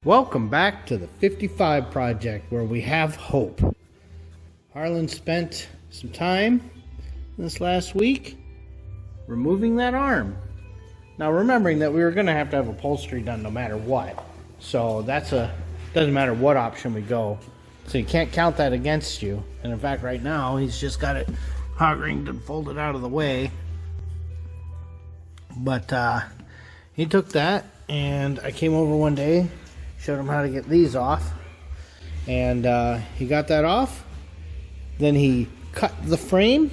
Welcome back to the 55 project where we have hope. Harlan spent some time this last week removing that arm. Now remembering that we were going to have upholstery done no matter what. So doesn't matter what option we go. So you can't count that against you. And in fact right now he's just got it hot ringed and folded out of the way. But he took that and I came over one day, showed him how to get these off, and he got that off. Then he cut the frame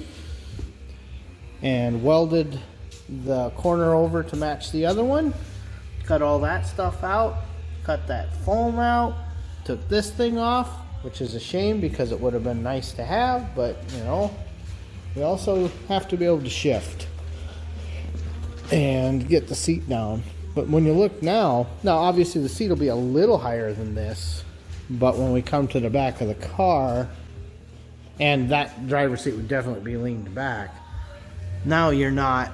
and welded the corner over to match the other one, cut all that stuff out, cut that foam out, took this thing off, which is a shame because it would have been nice to have, but you know, we also have to be able to shift and get the seat down. But when you look now obviously the seat will be a little higher than this, but when we come to the back of the car, and that driver's seat would definitely be leaned back, now you're not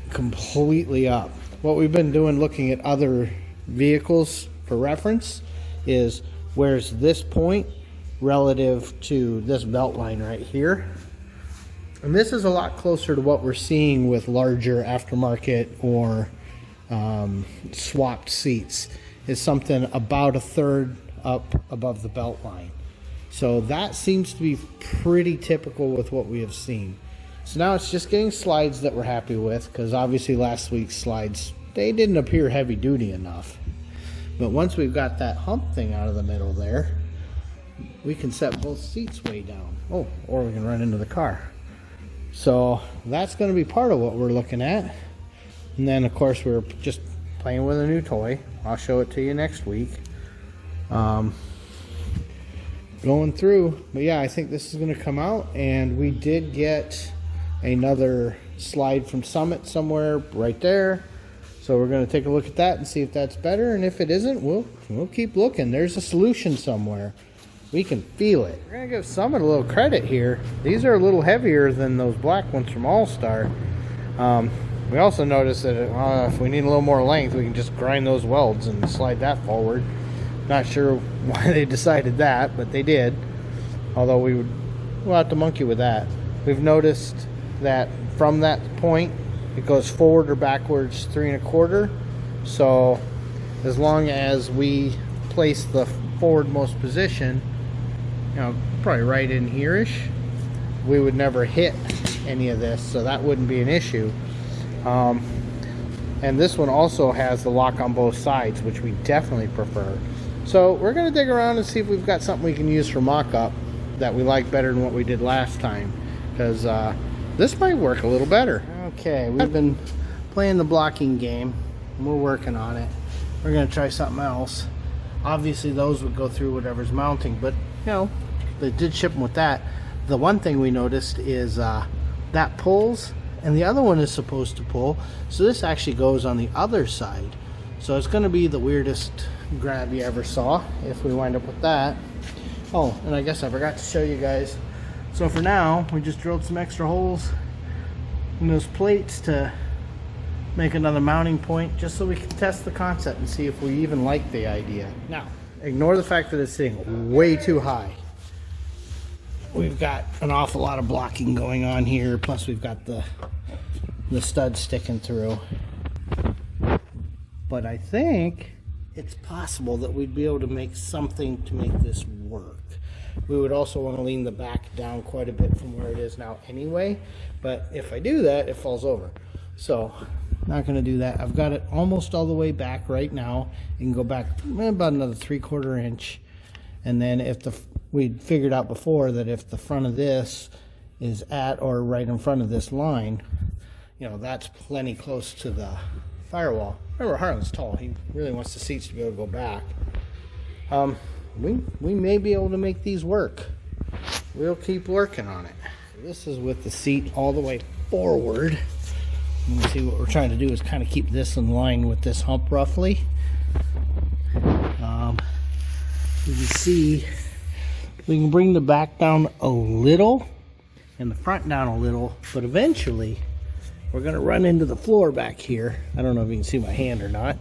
completely up. What we've been doing looking at other vehicles for reference is where's this point relative to this belt line right here. And this is a lot closer to what we're seeing with larger aftermarket or swapped seats, is something about a third up above the belt line. So that seems to be pretty typical with what we have seen. So now it's just getting slides that we're happy with, because obviously last week's slides, they didn't appear heavy duty enough. But once we've got that hump thing out of the middle there, we can set both seats way down. Oh, or we can run into the car. So that's going to be part of what we're looking at. And then of course we're just playing with a new toy. I'll show it to you next week. Going through, but yeah, I think this is going to come out. And we did get another slide from Summit somewhere right there, so we're going to take a look at that and see if that's better, and if it isn't, we'll keep looking. There's a solution somewhere. We can feel it. We're going to give Summit a little credit here. These are a little heavier than those black ones from All-Star. We also noticed that if we need a little more length, we can just grind those welds and slide that forward. Not sure why they decided that, but they did. Although we'll have to monkey with that. We've noticed that from that point, it goes forward or backwards 3 1/4. So as long as we place the forwardmost position, you know, probably right in here-ish, we would never hit any of this, so that wouldn't be an issue. And this one also has the lock on both sides, which we definitely prefer. So we're going to dig around and see if we've got something we can use for mock-up that we like better than what we did last time, because this might work a little better. Okay, we've been playing the blocking game and we're working on it. We're going to try something else. Obviously those would go through whatever's mounting, but you know, they did ship them with that. The one thing we noticed is that pulls and the other one is supposed to pull, so this actually goes on the other side. So it's going to be the weirdest grab you ever saw if we wind up with that. Oh, and I guess I forgot to show you guys. So for now, we just drilled some extra holes in those plates to make another mounting point, just so we can test the concept and see if we even like the idea. Now, ignore the fact that it's sitting way too high. We've got an awful lot of blocking going on here, plus we've got the stud sticking through. But I think it's possible that we'd be able to make something to make this work. We would also want to lean the back down quite a bit from where it is now anyway, but if I do that, it falls over. So not going to do that. I've got it almost all the way back right now. You can go back about another 3/4 inch, and then if we'd figured out before that if the front of this is at or right in front of this line, you know, that's plenty close to the firewall. Remember, Harlan's tall. He really wants the seats to be able to go back. We may be able to make these work. We'll keep working on it. So this is with the seat all the way forward. You can see what we're trying to do is kind of keep this in line with this hump roughly. You can see we can bring the back down a little and the front down a little, but eventually we're going to run into the floor back here. I don't know if you can see my hand or not,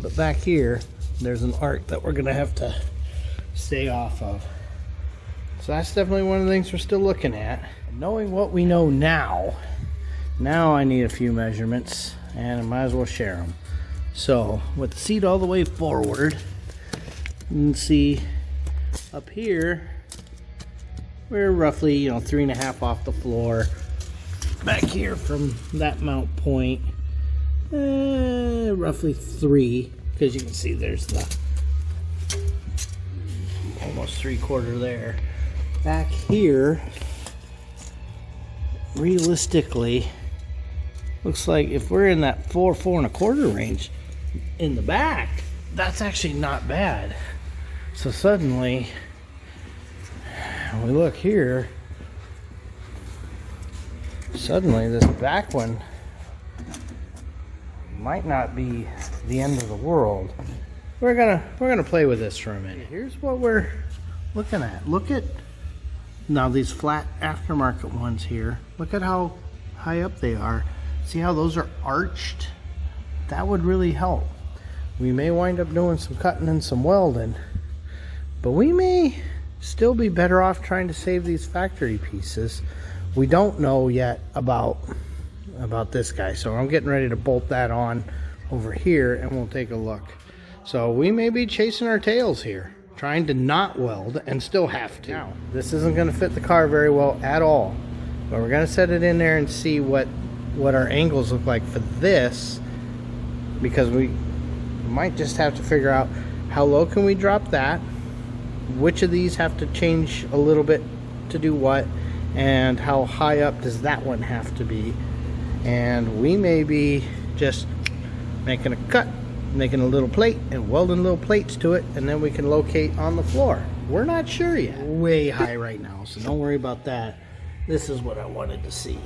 but back here there's an arc that we're gonna have to stay off of. So that's definitely one of the things we're still looking at. Knowing what we know now I need a few measurements, and I might as well share them. So with the seat all the way forward, you can see up here we're roughly 3.5 off the floor. Back here from that mount point, roughly 3, because you can see there's the almost 3/4 there. Back here, realistically, looks like if we're in that 4.25 range in the back, that's actually not bad. So suddenly, when we look here, suddenly this back one might not be the end of the world. We're gonna play with this for a minute. Here's what we're looking at. Look at now these flat aftermarket ones here. Look at how high up they are. See how those are arched? That would really help. We may wind up doing some cutting and some welding, but we may still be better off trying to save these factory pieces. We don't know yet about this guy, so I'm getting ready to bolt that on over here and we'll take a look. So we may be chasing our tails here, trying to not weld and still have to. Now, this isn't going to fit the car very well at all, but we're going to set it in there and see what our angles look like for this, because we might just have to figure out how low can we drop that, which of these have to change a little bit to do what, and how high up does that one have to be. And we may be just making a cut, making a little plate and welding little plates to it, and then we can locate on the floor. We're not sure yet. Way high right now, so don't worry about that. This is what I wanted to see.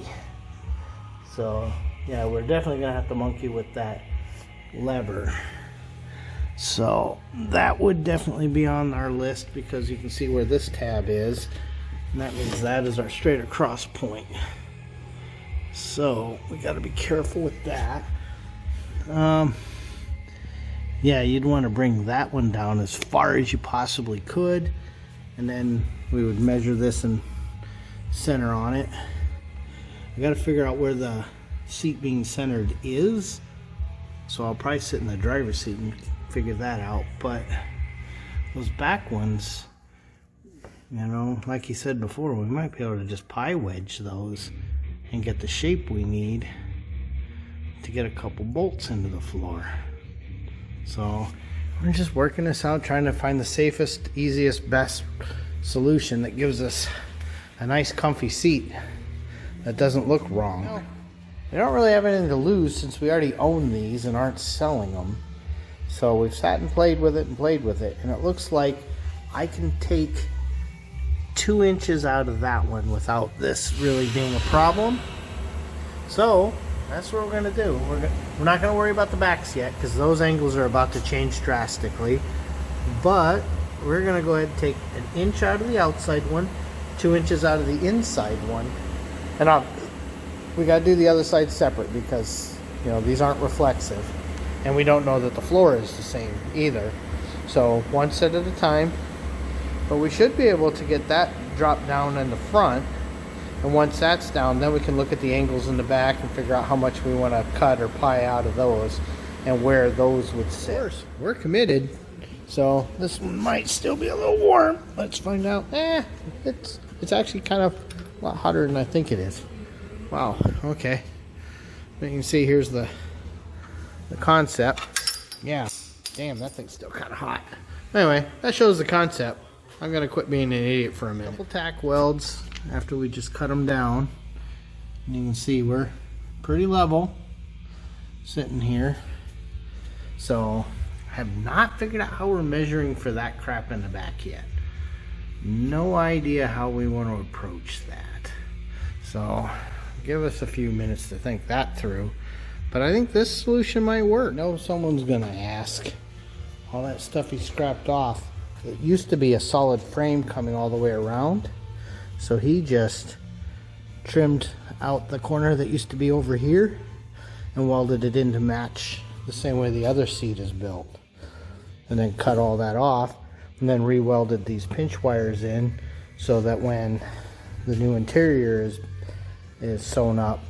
So yeah, we're definitely gonna have to monkey with that lever. So that would definitely be on our list, because you can see where this tab is, and that means that is our straight across point. So we got to be careful with that. Yeah, you'd want to bring that one down as far as you possibly could, and then we would measure this and center on it. I got to figure out where the seat being centered is, so I'll probably sit in the driver's seat and figure that out. But those back ones, like you said before, we might be able to just pie wedge those and get the shape we need to get a couple bolts into the floor. So we're just working this out, trying to find the safest, easiest, best solution that gives us a nice comfy seat that doesn't look wrong. We don't really have anything to lose since we already own these and aren't selling them. So we've sat and played with it, and it looks like I can take 2 inches out of that one without this really being a problem. So that's what we're gonna do. We're not gonna worry about the backs yet, because those angles are about to change drastically. But we're gonna go ahead and take 1 inch out of the outside one, 2 inches out of the inside one, and we gotta do the other side separate, because these aren't reflexive, and we don't know that the floor is the same either. So one set at a time. But we should be able to get that dropped down in the front, and once that's down, then we can look at the angles in the back and figure out how much we want to cut or pie out of those and where those would sit. Of course, we're committed, so this one might still be a little warm. Let's find out. It's actually kind of a lot hotter than I think it is. Wow, okay. You can see here's the concept. Yeah, damn, that thing's still kind of hot. Anyway, that shows the concept. I'm gonna quit being an idiot for a minute. Couple tack welds after we just cut them down. And you can see we're pretty level sitting here. So I have not figured out how we're measuring for that crap in the back yet. No idea how we want to approach that. So give us a few minutes to think that through. But I think this solution might work. I know someone's gonna ask. All that stuff he scrapped off, it used to be a solid frame coming all the way around, so he just trimmed out the corner that used to be over here and welded it in to match the same way the other seat is built. and then cut all that off, and then re-welded these pinch wires in so that when the new interior is sewn up,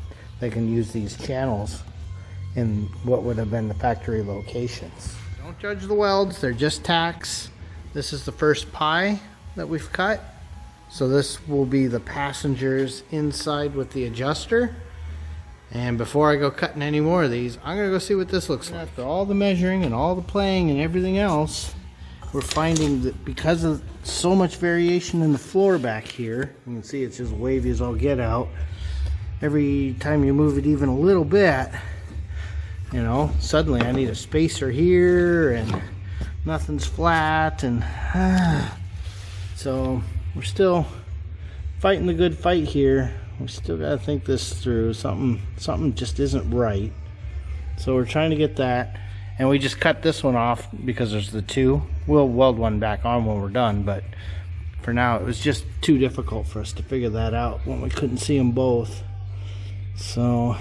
they can use these channels in what would have been the factory locations. Don't judge the welds, they're just tacks. This is the first pie that we've cut. So this will be the passengers inside with the adjuster. And before I go cutting any more of these, I'm gonna go see what this looks like. After all the measuring and all the playing and everything else, we're finding that because of so much variation in the floor back here, you can see it's just wavy as all get out. Every time you move it even a little bit, you know, suddenly I need a spacer here and nothing's flat, and so we're still fighting the good fight here. We still got to think this through. Something just isn't right. So we're trying to get that. And we just cut this one off because there's the two. We'll weld one back on when we're done, but for now it was just too difficult for us to figure that out when we couldn't see them both. So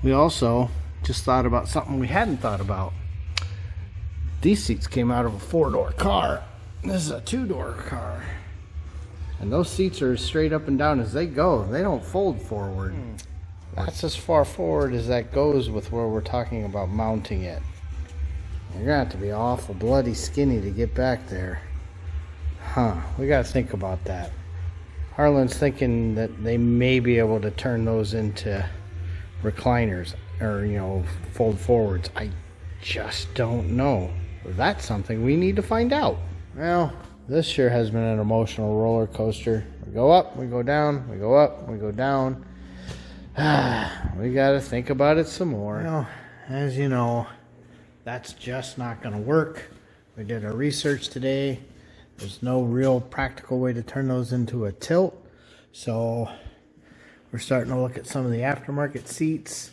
we also just thought about something we hadn't thought about. These seats came out of a 4-door car. This is a 2-door car. And those seats are as straight up and down as they go. They don't fold forward. That's as far forward as that goes with where we're talking about mounting it. You're gonna have to be awful bloody skinny to get back there. We gotta think about that. Harlan's thinking that they may be able to turn those into recliners, or, you know, fold forwards. I just don't know. That's something we need to find out. Well, this sure has been an emotional roller coaster. We go up, we go down, we go up, we go down. We got to think about it some more. Well, as you know, that's just not going to work. We did our research today. There's no real practical way to turn those into a tilt. So we're starting to look at some of the aftermarket seats.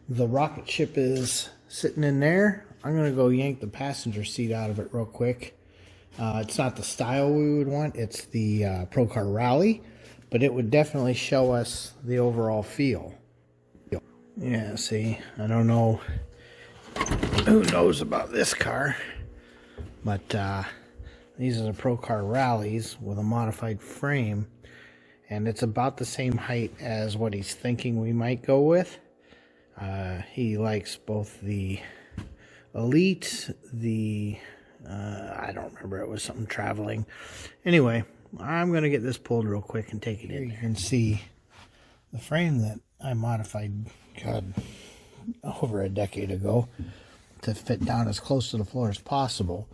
The rocket ship is sitting in there. I'm going to go yank the passenger seat out of it real quick. It's not the style we would want. It's the Procar Rally, but it would definitely show us the overall feel. Yeah, see, I don't know who knows about this car, but these are the Procar Rallies with a modified frame, and it's about the same height as what he's thinking we might go with. He likes both the Elite, the I don't remember, it was something traveling. Anyway, I'm going to get this pulled real quick and take it in. Here you can see the frame that I modified, God, over a decade ago to fit down as close to the floor as possible.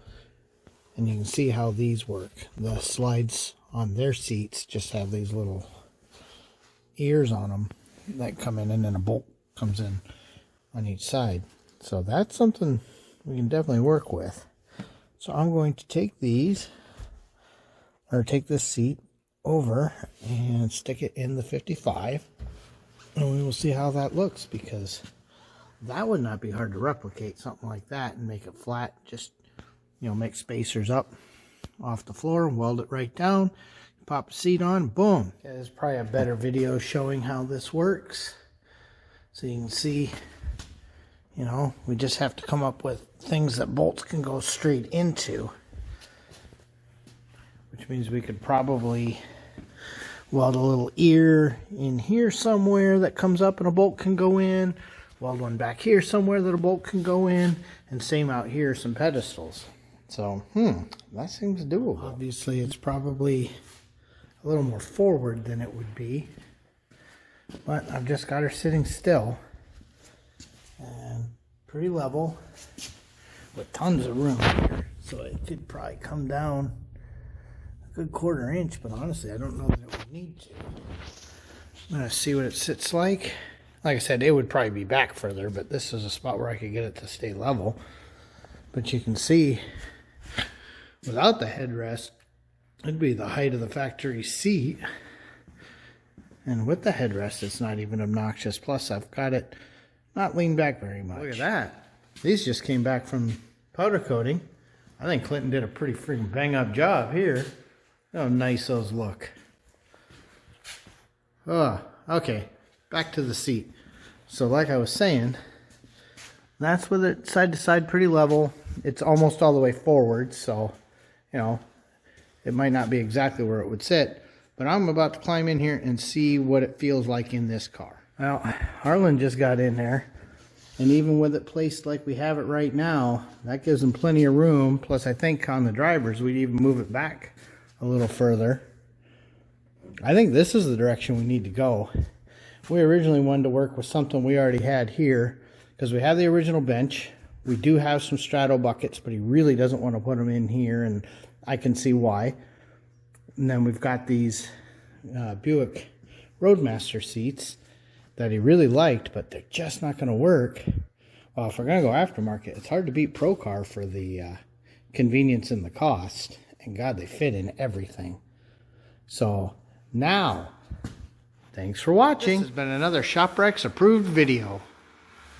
And you can see how these work. The slides on their seats just have these little ears on them that come in, and then a bolt comes in on each side. So that's something we can definitely work with. So I'm going to take these, or take this seat over and stick it in the 55, and we will see how that looks, because that would not be hard to replicate, something like that, and make it flat. Just, you know, make spacers up off the floor, weld it right down, pop the seat on, boom. There's probably a better video showing how this works, so you can see. You know, we just have to come up with things that bolts can go straight into, which means we could probably weld a little ear in here somewhere that comes up and a bolt can go in, weld one back here somewhere that a bolt can go in, and same out here, some pedestals. So, that seems doable. Obviously, it's probably a little more forward than it would be, but I've just got her sitting still. And pretty level with tons of room here, so it could probably come down a good 1/4 inch, but honestly I don't know that it would need to. I'm gonna see what it sits like. Like I said, it would probably be back further, but this is a spot where I could get it to stay level. But you can see without the headrest, it'd be the height of the factory seat, and with the headrest it's not even obnoxious. Plus I've got it not leaned back very much. Look at that. These just came back from powder coating. I think Clinton did a pretty freaking bang up job here. Look how nice those look. Okay. Back to the seat. So like I was saying, that's with it side to side pretty level. It's almost all the way forward, so, you know, it might not be exactly where it would sit. But I'm about to climb in here and see what it feels like in this car. Well, Harlan just got in there. And even with it placed like we have it right now, that gives them plenty of room. Plus, I think on the drivers, we'd even move it back a little further. I think this is the direction we need to go. We originally wanted to work with something we already had here, because we have the original bench. We do have some straddle buckets, but he really doesn't want to put them in here, and I can see why. And then we've got these Buick Roadmaster seats that he really liked, but they're just not going to work. Well, if we're going to go aftermarket, it's hard to beat Procar for the convenience and the cost. And God, they fit in everything. So now, thanks for watching. This has been another ShopRex approved video.